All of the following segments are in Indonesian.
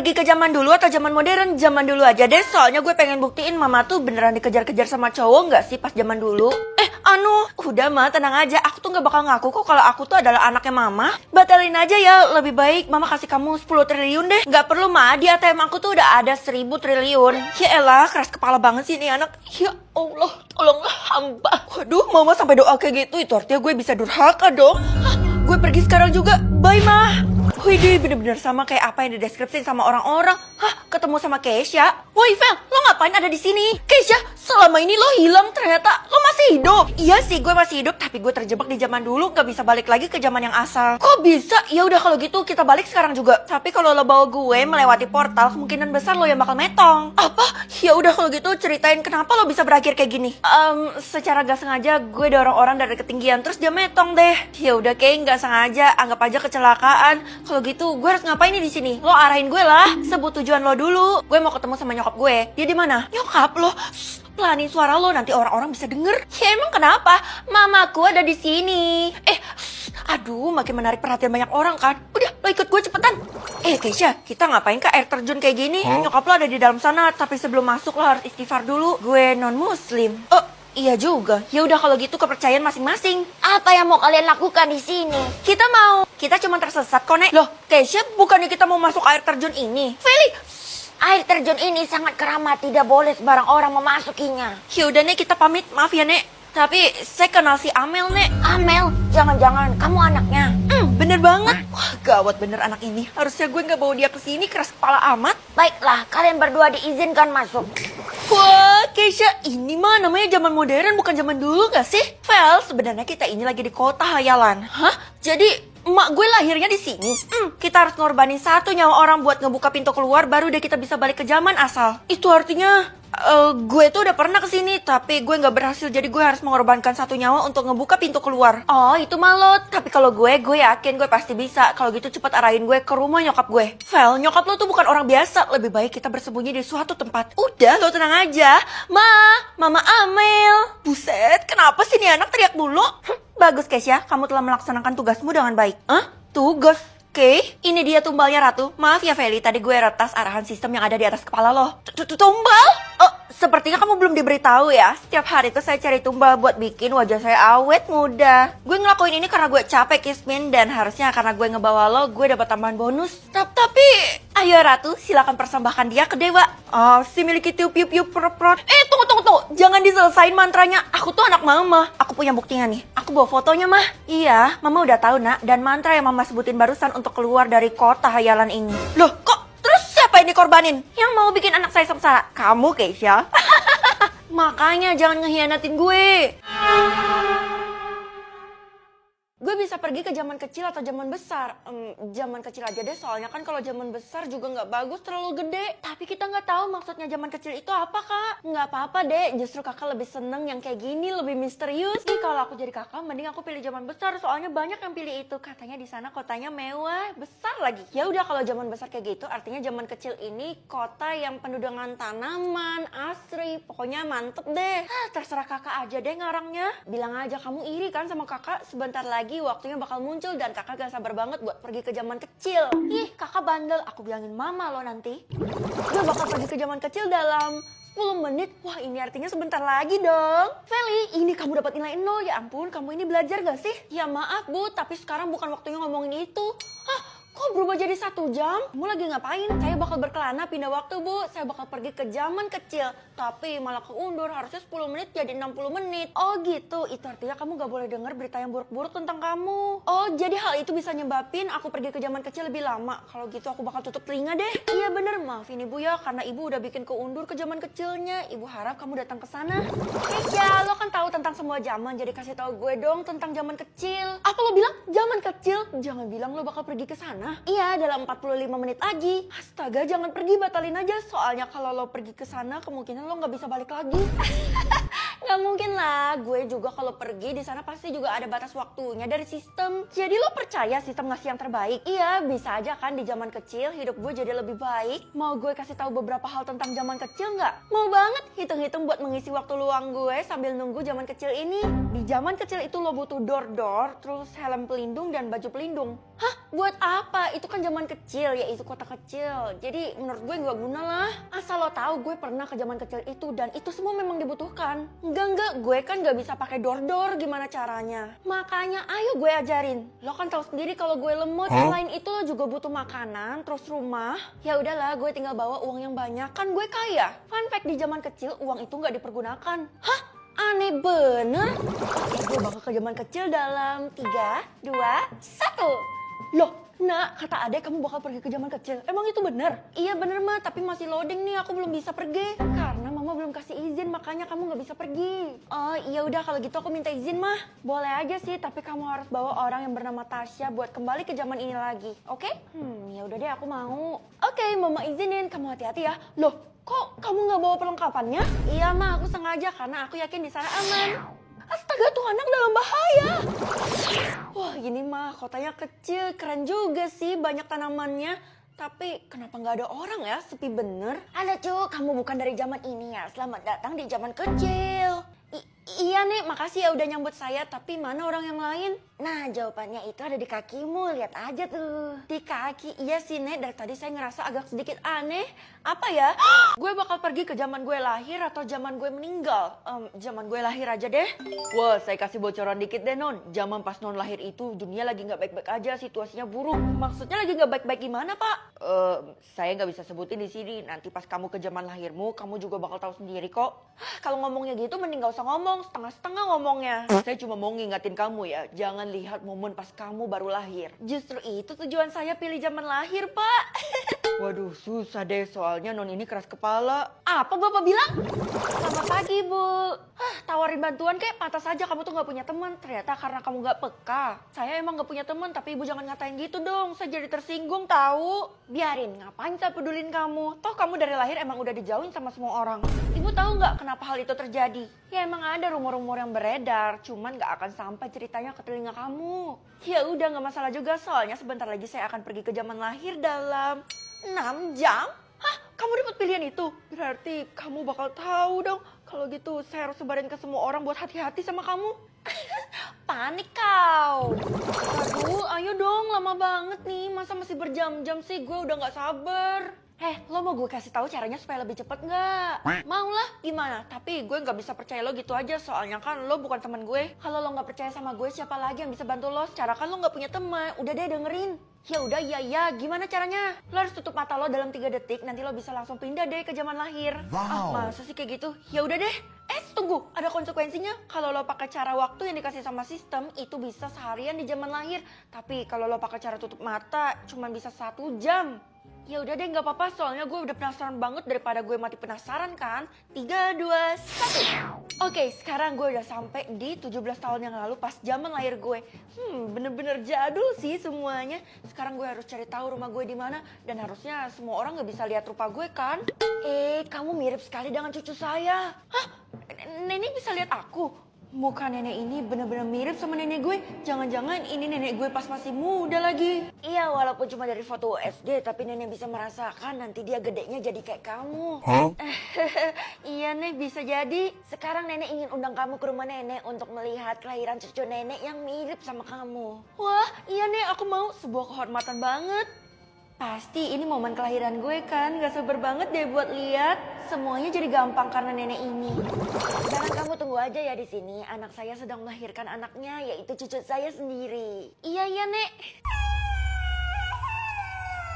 pergi ke zaman dulu atau zaman modern? Zaman dulu aja deh, soalnya gue pengen buktiin mama tuh beneran dikejar-kejar sama cowok nggak sih pas zaman dulu. Udah mah tenang aja, aku tuh nggak bakal ngaku kok kalau aku tuh adalah anaknya mama. Batalin aja ya, lebih baik mama kasih kamu 10 triliun deh. Nggak perlu mah, di ATM aku tuh udah ada 1000 triliun. Ya elah, keras kepala banget sih ini anak. Ya Allah, tolonglah hamba. Waduh, mama sampai doa kayak gitu, itu artinya gue bisa durhaka dong. Hah, gue pergi sekarang juga, bye mah. Widih, bener-bener sama kayak apa yang dideskripsiin sama orang-orang. Hah, ketemu sama Keisha? Woi, Vel, lo ngapain ada di sini? Keisha, selama ini lo hilang ternyata. Lo masih hidup? Iya sih, gue masih hidup, tapi gue terjebak di zaman dulu, gak bisa balik lagi ke zaman yang asal. Kok bisa? Ya udah kalau gitu kita balik sekarang juga. Tapi kalau lo bawa gue melewati portal, kemungkinan besar lo yang bakal metong. Apa? Ya udah kalau gitu ceritain kenapa lo bisa berakhir kayak gini. Secara gak sengaja gue dorong orang dari ketinggian terus dia metong deh. Ya udah kayak nggak sengaja, anggap aja kecelakaan. Kalau gitu gue harus ngapain nih di sini? Lo arahin gue lah. Sebut tujuan lo dulu. Gue mau ketemu sama nyokap gue. Dia di mana? Nyokap lo. Pelanin suara lo, nanti orang-orang bisa denger. Ya emang kenapa? Mamaku ada di sini. Aduh, makin menarik perhatian banyak orang kan. Udah, lo ikut gue cepetan. Keisha, kita ngapain ke air terjun kayak gini? Nyokap lo ada di dalam sana, tapi sebelum masuk lo harus istighfar dulu. Gue non-muslim. Oh, iya juga. Ya udah kalau gitu kepercayaan masing-masing. Apa yang mau kalian lakukan di sini? Kita cuma tersesat kok, Nek. Loh, Keisha, bukannya kita mau masuk air terjun ini? Feli, Air terjun ini sangat keramat, tidak boleh sembarang orang memasukinya. ya udah Nek, kita pamit. Maaf ya, Nek. Tapi saya kenal si Amel, Nek. Amel, jangan-jangan kamu anaknya. Bener banget. Wah, gawat bener anak ini. Harusnya gue nggak bawa dia ke sini, keras kepala amat. Baiklah, kalian berdua diizinkan masuk. Wah, Keisha, ini mah namanya zaman modern, bukan zaman dulu gak sih? Vel, sebenarnya kita ini lagi di kota hayalan. Hah? Jadi emak gue lahirnya di sini. Kita harus ngorbanin satu nyawa orang buat ngebuka pintu keluar, baru deh kita bisa balik ke zaman asal. Itu artinya gue tuh udah pernah kesini, tapi gue nggak berhasil. Jadi gue harus mengorbankan satu nyawa untuk ngebuka pintu keluar. Oh, itu malot. Tapi kalau gue yakin gue pasti bisa. Kalau gitu cepat arahin gue ke rumah nyokap gue. Vel, nyokap lo tuh bukan orang biasa. Lebih baik kita bersembunyi di suatu tempat. Udah, lo tenang aja. Mama Amel. Buset, kenapa sih nih anak teriak mulu? Bagus, Keisha. Kamu telah melaksanakan tugasmu dengan baik. Tugas? Oke, ini dia tumbalnya Ratu. Maaf ya Feli, tadi gue retas arahan sistem yang ada di atas kepala lo. Tumbal? Oh, sepertinya kamu belum diberitahu ya. Setiap hari tuh saya cari tumbal buat bikin wajah saya awet muda. Gue ngelakuin ini karena gue capek, Kismin. Dan harusnya karena gue ngebawa lo, gue dapat tambahan bonus. Tapi, ayo Ratu, silakan persembahkan dia ke dewa. Oh, si miliki tiup-tiup perot. Tunggu. Jangan diselesain mantranya. Aku tuh anak mama. Aku punya buktinya nih. Aku bawa fotonya, Mah. Iya, mama udah tahu, Nak. Dan mantra yang mama sebutin barusan untuk keluar dari kota hayalan ini. Loh, kok terus siapa yang dikorbanin? Yang mau bikin anak saya sengsara? Kamu, Keisha. Makanya jangan ngehianatin gue. Gue bisa pergi ke zaman kecil atau zaman besar. Zaman kecil aja deh, soalnya kan kalau zaman besar juga nggak bagus, terlalu gede. Tapi kita nggak tahu maksudnya zaman kecil itu apa, Kak. Nggak apa-apa deh, justru kakak lebih seneng yang kayak gini, lebih misterius. Nih kalau aku jadi kakak, mending aku pilih zaman besar, soalnya banyak yang pilih itu. Katanya di sana kotanya mewah, besar lagi. Ya udah kalau zaman besar kayak gitu, artinya zaman kecil ini kota yang penuh dengan tanaman, asri, pokoknya mantep deh. Terserah kakak aja deh ngarangnya. Bilang aja kamu iri kan sama kakak, sebentar lagi waktunya bakal muncul dan kakak gak sabar banget buat pergi ke zaman kecil. Ih, kakak bandel, aku bilangin mama lo nanti. Gue bakal pergi ke zaman kecil dalam 10 menit. Wah, ini artinya sebentar lagi dong. Feli, ini kamu dapat nilai 0. Ya ampun, kamu ini belajar gak sih? Ya maaf Bu, tapi sekarang bukan waktunya ngomongin itu. Kok berubah jadi 1 jam? Kamu lagi ngapain? Saya bakal berkelana pindah waktu, Bu. Saya bakal pergi ke zaman kecil. Tapi malah keundur, harusnya 10 menit jadi 60 menit. Oh gitu, itu artinya kamu gak boleh denger berita yang buruk-buruk tentang kamu. Oh, jadi hal itu bisa nyebabin aku pergi ke zaman kecil lebih lama. Kalau gitu aku bakal tutup telinga deh. Iya bener, maafin Ibu ya, karena Ibu udah bikin keundur ke zaman kecilnya. Ibu harap kamu datang ke sana. Ya, lo kan tahu tentang semua zaman, jadi kasih tahu gue dong tentang zaman kecil. Apa lo bilang zaman kecil? Jangan bilang lo bakal pergi ke sana. Iya, dalam 45 menit lagi. Astaga, jangan pergi, batalin aja. Soalnya kalau lo pergi ke sana, kemungkinan lo nggak bisa balik lagi. Nggak mungkin lah, gue juga kalau pergi di sana pasti juga ada batas waktunya dari sistem. Jadi lo percaya sistem ngasih yang terbaik? Iya, bisa aja kan di zaman kecil hidup gue jadi lebih baik. Mau gue kasih tahu beberapa hal tentang zaman kecil nggak? Mau banget hitung-hitung buat mengisi waktu luang gue sambil nunggu zaman kecil ini. Di zaman kecil itu lo butuh door-door, terus helm pelindung dan baju pelindung. Hah? Buat apa? Itu kan zaman kecil, yaitu kota kecil. Jadi menurut gue nggak guna lah. Asal lo tahu gue pernah ke zaman kecil itu dan itu semua memang dibutuhkan. Enggak, gue kan nggak bisa pakai door-door, gimana caranya? Makanya ayo gue ajarin. Lo kan tahu sendiri kalau gue lemot. Selain itu lo juga butuh makanan, terus rumah. Ya udahlah, gue tinggal bawa uang yang banyak. Kan gue kaya. Fun fact, di zaman kecil uang itu nggak dipergunakan. Hah? Aneh bener. Oke, gue bakal ke zaman kecil dalam 3, 2, 1. Loh, nak, kata adek kamu bakal pergi ke zaman kecil. Emang itu bener? Iya bener mah, tapi masih loading nih, aku belum bisa pergi. Karena mama belum kasih izin, makanya kamu nggak bisa pergi. Oh iya udah, kalau gitu aku minta izin mah. Boleh aja sih, tapi kamu harus bawa orang yang bernama Tasya buat kembali ke zaman ini lagi, oke? Ya udah deh, aku mau. Oke, mama izinin, kamu hati-hati ya. Loh, kok kamu nggak bawa perlengkapannya? Iya mah, aku sengaja karena aku yakin di sana aman. Astaga, tuh anak dalam bahaya. Wah, gini mah kotanya kecil, keren juga sih, banyak tanamannya. Tapi kenapa nggak ada orang ya? Sepi bener. Halo cu, kamu bukan dari zaman ini ya? Selamat datang di zaman kecil. Iya nih, makasih ya udah nyambut saya. Tapi mana orang yang lain? Nah, jawabannya itu ada di kakimu. Lihat aja tuh. Di kaki, iya sih Nek. Dari tadi saya ngerasa agak sedikit aneh. Apa ya? Gue bakal pergi ke zaman gue lahir atau zaman gue meninggal? Zaman gue lahir aja deh. Wah, saya kasih bocoran dikit deh Non. Zaman pas Non lahir itu dunia lagi nggak baik-baik aja, situasinya buruk. Maksudnya lagi nggak baik-baik gimana Pak? Saya nggak bisa sebutin di sini. Nanti pas kamu ke zaman lahirmu, kamu juga bakal tahu sendiri kok. Kalau ngomongnya gitu, mending nggak usah ngomong, setengah-setengah ngomongnya. Saya cuma mau ngingatin kamu ya, jangan lihat momen pas kamu baru lahir. Justru itu tujuan saya pilih zaman lahir, Pak. Waduh, susah deh soalnya Non ini keras kepala. Apa Bapak bilang? Selamat pagi, Bu. Tawarin bantuan kayak pantas saja kamu tuh nggak punya teman. Ternyata karena kamu nggak peka. Saya emang nggak punya teman, tapi Ibu jangan ngatain gitu dong. Saya jadi tersinggung tahu. Biarin, ngapain saya pedulin kamu? Toh kamu dari lahir emang udah dijauhin sama semua orang. Ibu tahu nggak kenapa hal itu terjadi? Ya emang ada rumor-rumor yang beredar, cuman nggak akan sampai ceritanya ke telinga kamu. Ya udah nggak masalah juga, soalnya sebentar lagi saya akan pergi ke zaman lahir dalam 6 jam. Hah? Kamu dapat pilihan itu? Berarti kamu bakal tahu dong. Kalau gitu saya harus sebarin ke semua orang buat hati-hati sama kamu. Panik kau. Aduh, ayo dong, lama banget nih. Masa masih berjam-jam sih? Gue udah nggak sabar. Lo mau gue kasih tahu caranya supaya lebih cepet nggak? Mau lah, gimana? Tapi gue nggak bisa percaya lo gitu aja, soalnya kan lo bukan teman gue. Kalau lo nggak percaya sama gue, siapa lagi yang bisa bantu lo? Secara kan lo nggak punya teman. Udah deh dengerin. Ya udah, ya, gimana caranya? Lo harus tutup mata lo dalam 3 detik, nanti lo bisa langsung pindah deh ke zaman lahir. Wow. Masa sih kayak gitu? Ya udah deh. Tunggu, ada konsekuensinya. Kalau lo pakai cara waktu yang dikasih sama sistem, itu bisa seharian di zaman lahir. Tapi kalau lo pakai cara tutup mata, cuma bisa 1 jam. Ya udah deh, nggak apa-apa, soalnya gue udah penasaran banget daripada gue mati penasaran kan. 3, 2, 1. Oke, sekarang gue udah sampai di 17 tahun yang lalu pas zaman lahir gue. Bener-bener jadul sih semuanya. Sekarang gue harus cari tahu rumah gue di mana, dan harusnya semua orang nggak bisa lihat rupa gue kan. Kamu mirip sekali dengan cucu saya. Hah? Nenek bisa lihat aku? Muka nenek ini bener-bener mirip sama nenek gue. Jangan-jangan ini nenek gue pas masih muda lagi. Iya, walaupun cuma dari foto SD, tapi nenek bisa merasakan nanti dia gedenya jadi kayak kamu. Iya Nek, bisa jadi. Sekarang nenek ingin undang kamu ke rumah nenek untuk melihat kelahiran cucu nenek yang mirip sama kamu. Wah, iya Nek, aku mau. Sebuah kehormatan banget. Pasti ini momen kelahiran gue kan. Gak sabar banget deh buat lihat. Semuanya jadi gampang karena nenek ini. Sekarang kamu tunggu aja ya di sini. Anak saya sedang melahirkan anaknya, yaitu cucu saya sendiri. Iya Nek.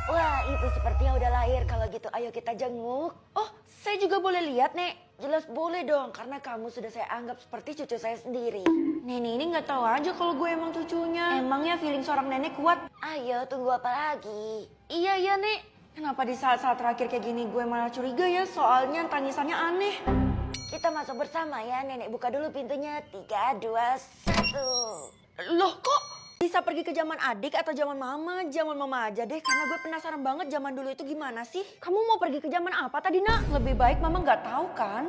Wah, itu sepertinya udah lahir. Kalau gitu ayo kita jenguk. Oh, saya juga boleh lihat Nek. Jelas boleh dong, karena kamu sudah saya anggap seperti cucu saya sendiri. Nenek ini gak tahu aja kalau gue emang cucunya. Emangnya feeling seorang nenek kuat? Ayo, tunggu apa lagi? Iya Nek. Kenapa di saat-saat terakhir kayak gini gue malah curiga ya? Soalnya tangisannya aneh. Kita masuk bersama ya. Nenek buka dulu pintunya. 3, 2, 1. Loh kok Bisa pergi ke zaman adik atau zaman mama aja deh. Karena gue penasaran banget zaman dulu itu gimana sih. Kamu mau pergi ke zaman apa tadi, Nak? Lebih baik mama nggak tahu kan?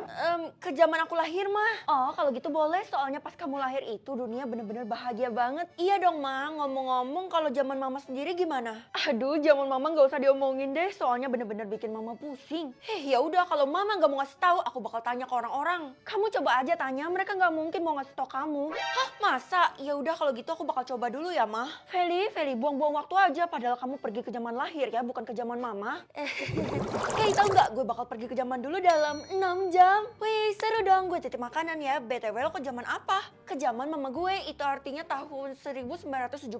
Ke zaman aku lahir mah. Oh kalau gitu boleh, soalnya pas kamu lahir itu dunia bener-bener bahagia banget. Iya dong Ma, ngomong-ngomong kalau zaman mama sendiri gimana? Aduh zaman mama nggak usah diomongin deh, soalnya bener-bener bikin mama pusing. Ya udah kalau mama nggak mau ngasih tahu, aku bakal tanya ke orang-orang. Kamu coba aja tanya, mereka nggak mungkin mau ngasih tahu kamu. Hah masa? Ya udah kalau gitu aku bakal coba dulu ya Ma. Feli, buang-buang waktu aja padahal kamu pergi ke zaman lahir ya, bukan ke zaman mama. Tahu nggak gue bakal pergi ke zaman dulu dalam 6 jam. Wih seru dong, gue titip makanan ya. BTW lo ke zaman apa? Ke zaman mama gue, itu artinya tahun 1975.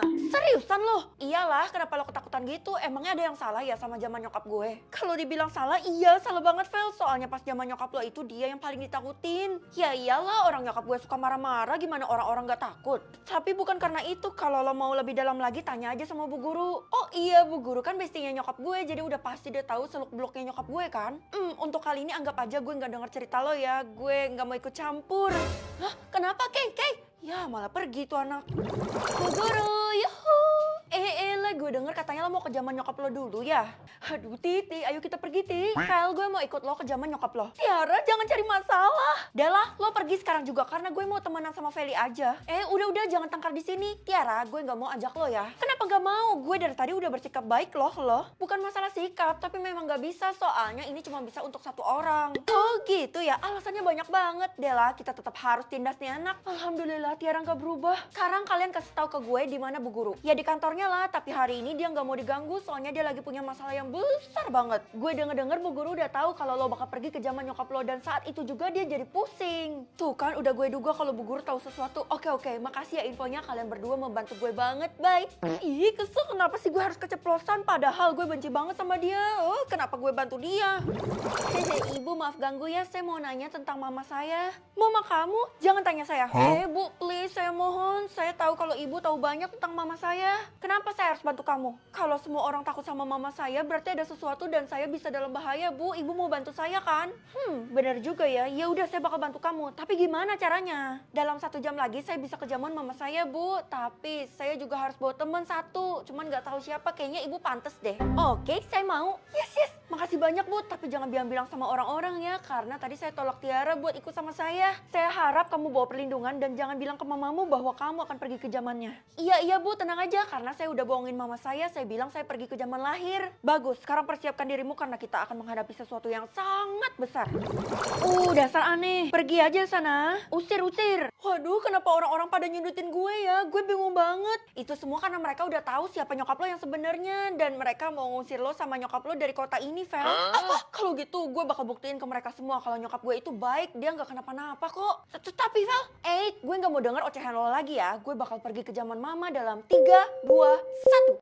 Seriusan lo? Iyalah, kenapa lo ketakutan gitu? Emangnya ada yang salah ya sama zaman nyokap gue? Kalau dibilang salah, iya salah banget Vel. Soalnya pas zaman nyokap lo itu dia yang paling ditakutin. Ya iyalah, orang nyokap gue suka marah-marah, gimana orang-orang gak takut? Tapi bukan karena itu, kalau lo mau lebih dalam lagi tanya aja sama Bu Guru. Oh iya, Bu Guru kan bestinya nyokap gue, jadi udah pasti dia tahu seluk-beluknya nyokap gue kan. Untuk kali ini anggap aja gue nggak denger cerita lo ya, gue nggak mau ikut campur. Hah, kenapa Kay? Ya malah pergi tuh anak. Bu Guru, yuhu. Gue denger katanya lo mau ke zaman nyokap lo dulu ya. Aduh Titi, ayo kita pergi Ti. Vel, gue mau ikut lo ke zaman nyokap lo. Tiara, jangan cari masalah. Udah lo pergi sekarang juga karena gue mau temenan sama Feli aja. Udah jangan tangkar di sini. Tiara, gue nggak mau ajak lo ya. Kenapa nggak mau? Gue dari tadi udah bersikap baik lo. Bukan masalah sikap, tapi memang nggak bisa soalnya ini cuma bisa untuk satu orang. Oh gitu ya, alasannya banyak banget. Dela, kita tetap harus tindas nih anak. Alhamdulillah Tiara nggak berubah. Sekarang kalian kasih tahu ke gue di mana Bu Guru. Ya di kantornya lah, tapi hari ini dia nggak mau diganggu soalnya dia lagi punya masalah yang besar banget. Gue denger Bu Guru udah tahu kalau lo bakal pergi ke zaman nyokap lo dan saat itu juga dia jadi pusing. Tuh kan udah gue duga kalau Bu Guru tahu sesuatu. Oke, makasih ya infonya, kalian berdua membantu gue banget. Bye. Ih kesel, kenapa sih gue harus keceplosan padahal gue benci banget sama dia. Kenapa gue bantu dia? Ibu maaf ganggu ya, saya mau nanya tentang mama saya. Mama kamu? Jangan tanya saya. Bu please, saya mohon. Saya tahu kalau ibu tahu banyak tentang mama saya. Kenapa saya harus bantu kamu? Kalau semua orang takut sama mama saya berarti ada sesuatu dan saya bisa dalam bahaya Bu. Ibu mau bantu saya kan? Bener juga ya. Ya udah saya bakal bantu kamu. Tapi gimana caranya? Dalam 1 jam lagi saya bisa ke zaman mama saya Bu. Tapi saya juga harus bawa teman satu. Cuman nggak tahu siapa. Kayaknya ibu pantes deh. Oke, saya mau. Yes. Makasih banyak Bu. Tapi jangan bilang-bilang sama orang-orang ya. Karena tadi saya tolak Tiara buat ikut sama saya. Saya harap kamu bawa perlindungan dan jangan bilang ke mamamu bahwa kamu akan pergi ke zamannya. Iya Bu, tenang aja. Karena saya udah bohongin mama saya bilang saya pergi ke zaman lahir. Bagus, sekarang persiapkan dirimu karena kita akan menghadapi sesuatu yang sangat besar. Dasar aneh. Pergi aja sana. Usir. Waduh, kenapa orang-orang pada nyudutin gue ya? Gue bingung banget. Itu semua karena mereka udah tahu siapa nyokap lo yang sebenarnya dan mereka mau ngusir lo sama nyokap lo dari kota ini, Vel. Apa? Kalau gitu gue bakal buktiin ke mereka semua kalau nyokap gue itu baik, dia nggak kenapa-napa kok. Tapi Vel, gue nggak mau denger ocehan lo lagi ya. Gue bakal pergi ke zaman mama dalam 3, 2, 1.